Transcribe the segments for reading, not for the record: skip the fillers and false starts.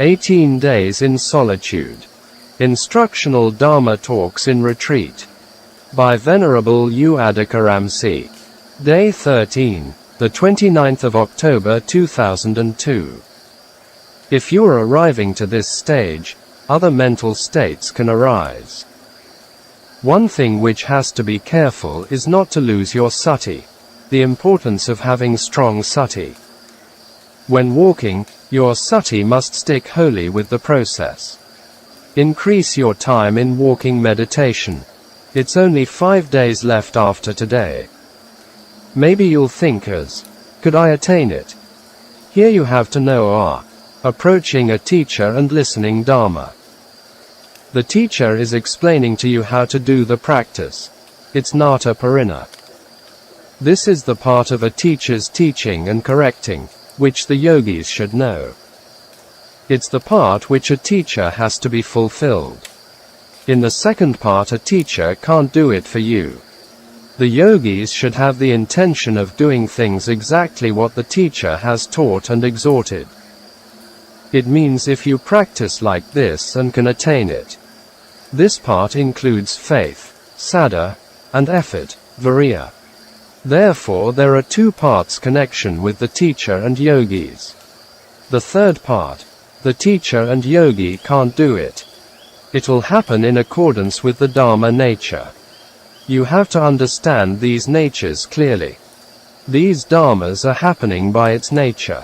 18 Days in Solitude. Instructional Dharma Talks in Retreat. By Venerable Ādiccaramsī. Day 13, the 29th of October 2002. If you are arriving to this stage, other mental states can arise. One thing which has to be careful is not to lose your sati, the importance of having strong sati. When walking, your sati must stick wholly with the process. Increase your time in walking meditation. It's only 5 days left after today. Maybe you'll think could I attain it? Here you have to know approaching a teacher and listening Dhamma. The teacher is explaining to you how to do the practice. It's nata parina. This is the part of a teacher's teaching and correcting, which the yogis should know. It's the part which a teacher has to be fulfilled. In the second part, a teacher can't do it for you. The yogis should have the intention of doing things exactly what the teacher has taught and exhorted. It means if you practice like this and can attain it. This part includes faith, saddha, and effort, viriya. Therefore there are two parts: connection with the teacher and yogis. The third part, the teacher and yogi can't do it. It'll happen in accordance with the Dhamma nature. You have to understand these natures clearly. These Dhammas are happening by its nature.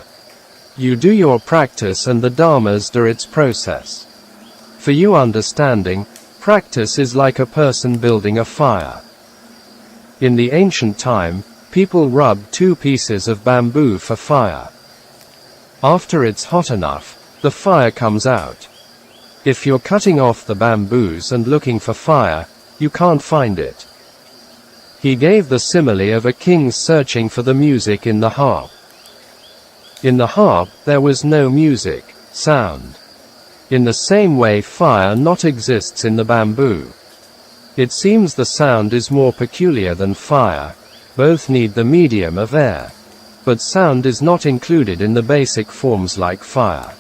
You do your practice and the Dhammas do its process. For you understanding, practice is like a person building a fire. In the ancient time, people rubbed 2 pieces of bamboo for fire. After it's hot enough, the fire comes out. If you're cutting off the bamboos and looking for fire, you can't find it. He gave the simile of a king searching for the music in the harp. In the harp, there was no music, sound. In the same way, fire not exists in the bamboo. It seems the sound is more peculiar than fire. Both need the medium of air. But sound is not included in the basic forms like fire.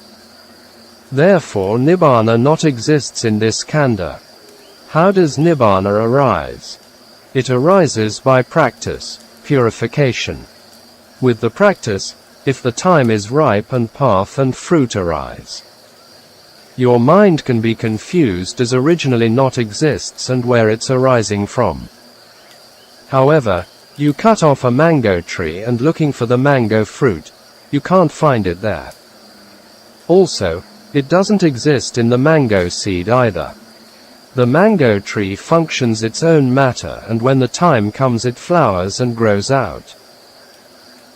Therefore Nibbana not exists in this khandha. How does Nibbana arise? It arises by practice, purification. With the practice, if the time is ripe and path and fruit arise. Your mind can be confused as originally not exists and where it's arising from. However, you cut off a mango tree and looking for the mango fruit, you can't find it there. Also, it doesn't exist in the mango seed either. The mango tree functions its own matter, and when the time comes it flowers and grows out.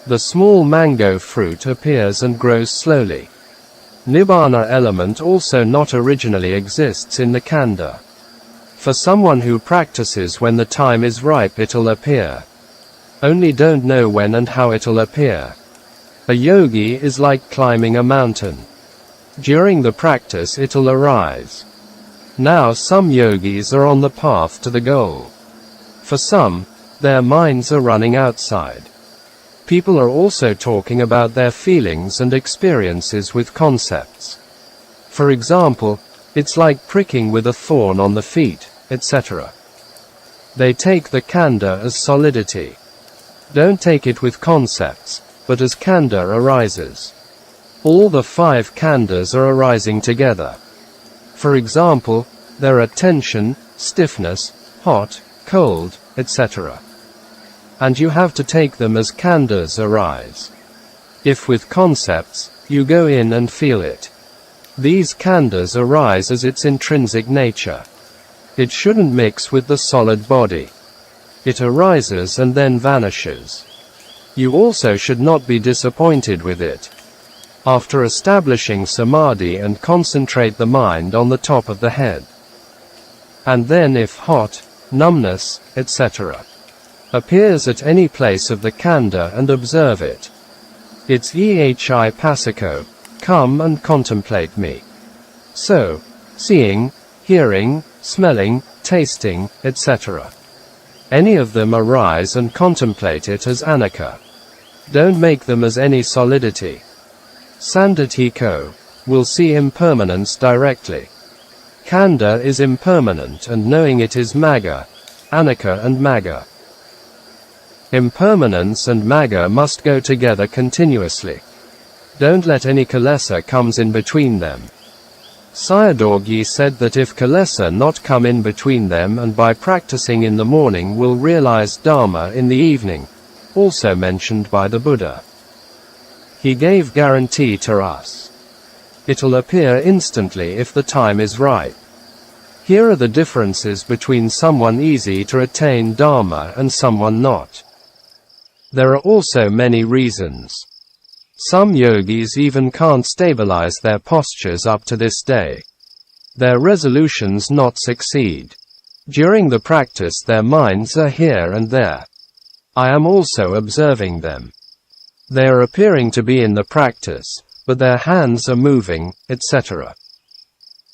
The small mango fruit appears and grows slowly. Nibbana element also not originally exists in the khandha. For someone who practices, when the time is ripe it'll appear. Only don't know when and how it'll appear. A yogi is like climbing a mountain. During the practice it'll arise. Now some yogis are on the path to the goal. For some, their minds are running outside. People are also talking about their feelings and experiences with concepts. For example, it's like pricking with a thorn on the feet, etc. They take the khandha as solidity. Don't take it with concepts, but as khandha arises. All the 5 khandhas are arising together. For example, there are tension, stiffness, hot, cold, etc. And you have to take them as khandhas arise. If with concepts, you go in and feel it. These khandhas arise as its intrinsic nature. It shouldn't mix with the solid body. It arises and then vanishes. You also should not be disappointed with it. After establishing samadhi and concentrate the mind on the top of the head. And then if hot, numbness, etc. appears at any place of the khandha and observe it. It's ehi pasako, come and contemplate me. So, seeing, hearing, smelling, tasting, etc. Any of them arise and contemplate it as anicca. Don't make them as any solidity. Sandhatiko, will see impermanence directly. Khandha is impermanent and knowing it is Magga, Anicca and Magga. Impermanence and Magga must go together continuously. Don't let any kilesa comes in between them. Sayadaw said that if kilesa not come in between them and by practicing in the morning will realize Dhamma in the evening, also mentioned by the Buddha. He gave guarantee to us. It'll appear instantly if the time is right. Here are the differences between someone easy to attain Dhamma and someone not. There are also many reasons. Some yogis even can't stabilize their postures up to this day. Their resolutions not succeed. During the practice their minds are here and there. I am also observing them. They are appearing to be in the practice, but their hands are moving, etc.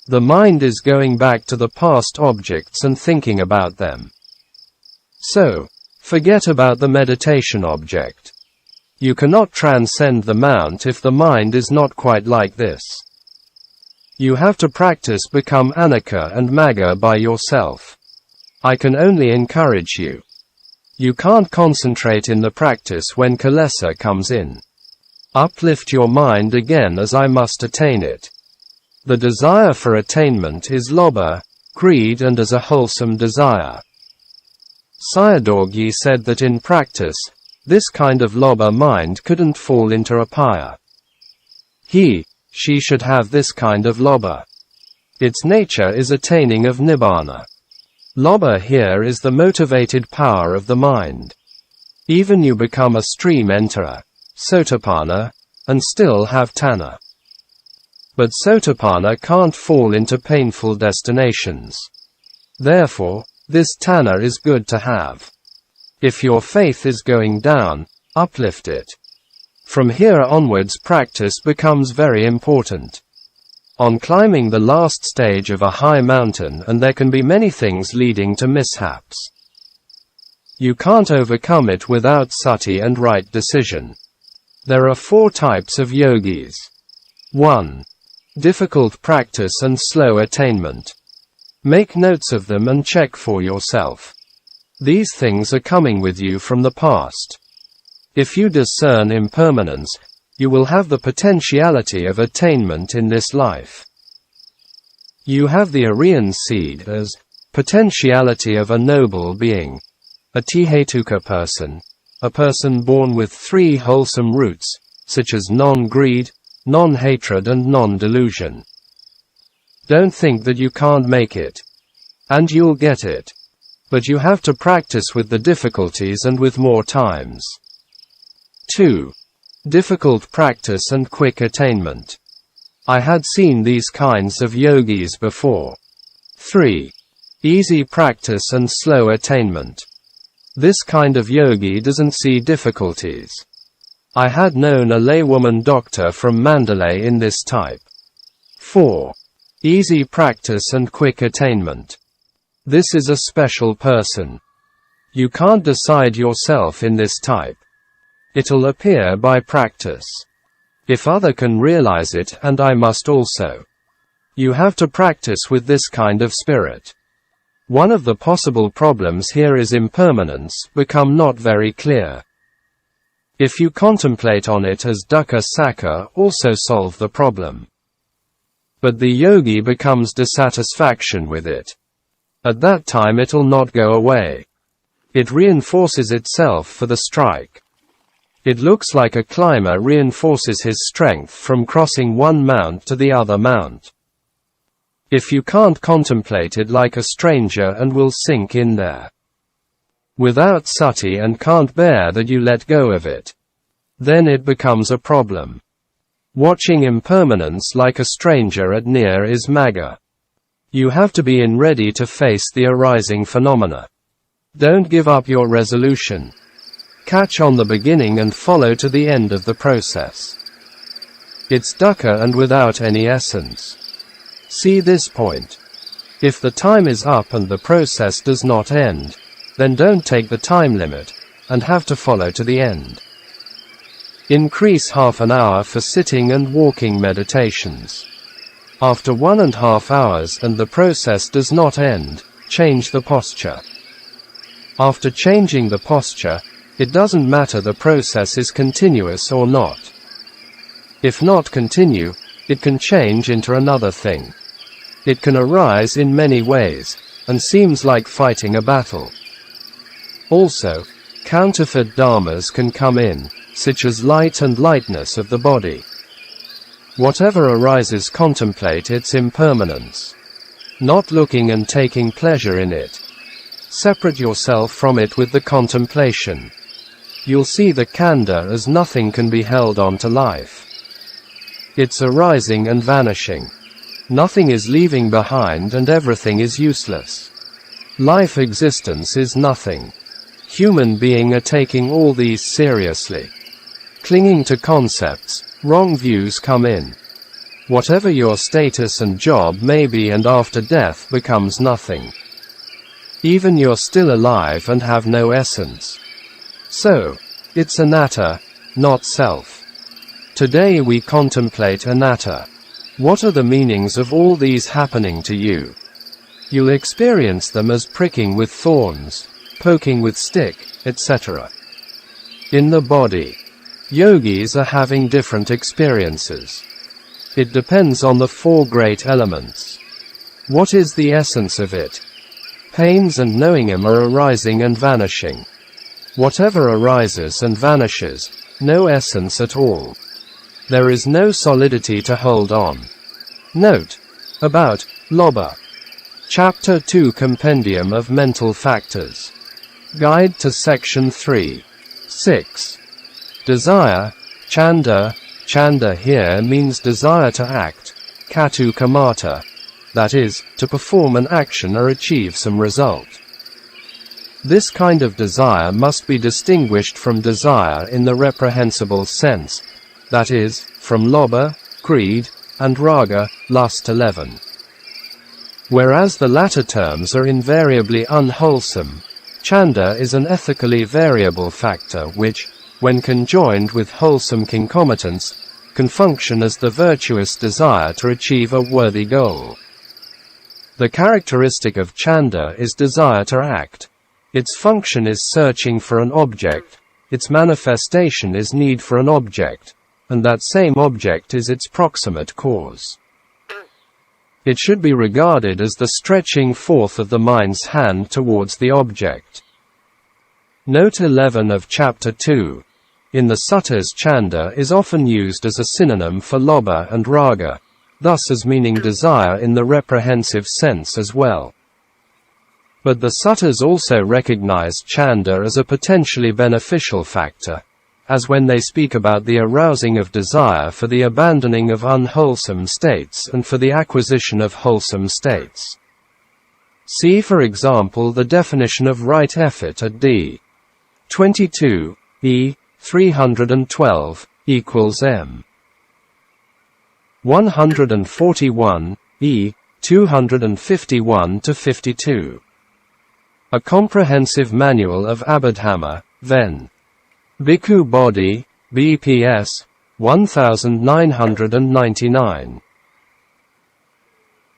The mind is going back to the past objects and thinking about them. So, forget about the meditation object. You cannot transcend the mount if the mind is not quite like this. You have to practice become Anicca and Magga by yourself. I can only encourage you. You can't concentrate in the practice when kilesa comes in. Uplift your mind again as I must attain it. The desire for attainment is lobha, greed and as a wholesome desire. Sayadaw said that in practice, this kind of lobha mind couldn't fall into apaya. She should have this kind of lobha. Its nature is attaining of nibbana. Lobha here is the motivated power of the mind. Even you become a stream enterer, sotapanna, and still have tanna. But sotapanna can't fall into painful destinations. Therefore, this tanna is good to have. If your faith is going down, uplift it. From here onwards practice becomes very important. On climbing the last stage of a high mountain and there can be many things leading to mishaps. You can't overcome it without sati and right decision. There are 4 types of yogis. 1. Difficult practice and slow attainment. Make notes of them and check for yourself. These things are coming with you from the past. If you discern impermanence, you will have the potentiality of attainment in this life. You have the Aryan seed as potentiality of a noble being, a Tihetuka person, a person born with 3 wholesome roots, such as non-greed, non-hatred and non-delusion. Don't think that you can't make it. And you'll get it. But you have to practice with the difficulties and with more times. 2. Difficult practice and quick attainment. I had seen these kinds of yogis before. 3. Easy practice and slow attainment. This kind of yogi doesn't see difficulties. I had known a laywoman doctor from Mandalay in this type. 4. Easy practice and quick attainment. This is a special person. You can't decide yourself in this type. It'll appear by practice. If other can realize it and I must also. You have to practice with this kind of spirit. One of the possible problems here is impermanence become not very clear. If you contemplate on it as dukkha sakka also solve the problem. But the yogi becomes dissatisfaction with it. At that time it'll not go away. It reinforces itself for the strike. It looks like a climber reinforces his strength from crossing one mount to the other mount. If you can't contemplate it like a stranger and will sink in there. Without sati and can't bear that you let go of it. Then it becomes a problem. Watching impermanence like a stranger at near is magga. You have to be in ready to face the arising phenomena. Don't give up your resolution. Catch on the beginning and follow to the end of the process. It's dukkha and without any essence. See this point. If the time is up and the process does not end, then don't take the time limit, and have to follow to the end. Increase half an hour for sitting and walking meditations. After 1.5 hours and the process does not end, change the posture. After changing the posture, it doesn't matter the process is continuous or not. If not continue, it can change into another thing. It can arise in many ways, and seems like fighting a battle. Also, counterfeit dharmas can come in, such as light and lightness of the body. Whatever arises, contemplate its impermanence. Not looking and taking pleasure in it. Separate yourself from it with the contemplation. You'll see the khandha as nothing can be held on to life. It's arising and vanishing. Nothing is leaving behind and everything is useless. Life existence is nothing. Human being are taking all these seriously. Clinging to concepts, wrong views come in. Whatever your status and job may be, and after death becomes nothing. Even you're still alive and have no essence. So, it's anatta, not self. Today we contemplate anatta. What are the meanings of all these happening to you? You'll experience them as pricking with thorns, poking with stick, etc. In the body, yogis are having different experiences. It depends on the 4 great elements. What is the essence of it? Pains and knowing them are arising and vanishing. Whatever arises and vanishes, no essence at all. There is no solidity to hold on. Note about Lobha. Chapter 2, Compendium of Mental Factors. Guide to Section 3. 6. Desire, chanda. Chanda here means desire to act, katu kamata, that is, to perform an action or achieve some result. This kind of desire must be distinguished from desire in the reprehensible sense, that is, from lobha, greed, and raga, lust 11. Whereas the latter terms are invariably unwholesome, chanda is an ethically variable factor which, when conjoined with wholesome concomitants, can function as the virtuous desire to achieve a worthy goal. The characteristic of chanda is desire to act. Its function is searching for an object, its manifestation is need for an object, and that same object is its proximate cause. It should be regarded as the stretching forth of the mind's hand towards the object. Note 11 of Chapter 2. In the suttas, chanda is often used as a synonym for lobha and raga, thus as meaning desire in the reprehensive sense as well. But the suttas also recognize chanda as a potentially beneficial factor, as when they speak about the arousing of desire for the abandoning of unwholesome states and for the acquisition of wholesome states. See for example the definition of right effort at d. 22, e. 312, equals m. 141, e. 251-52. A Comprehensive Manual of Abhidhamma, Ven. Bhikkhu Bodhi, BPS, 1999.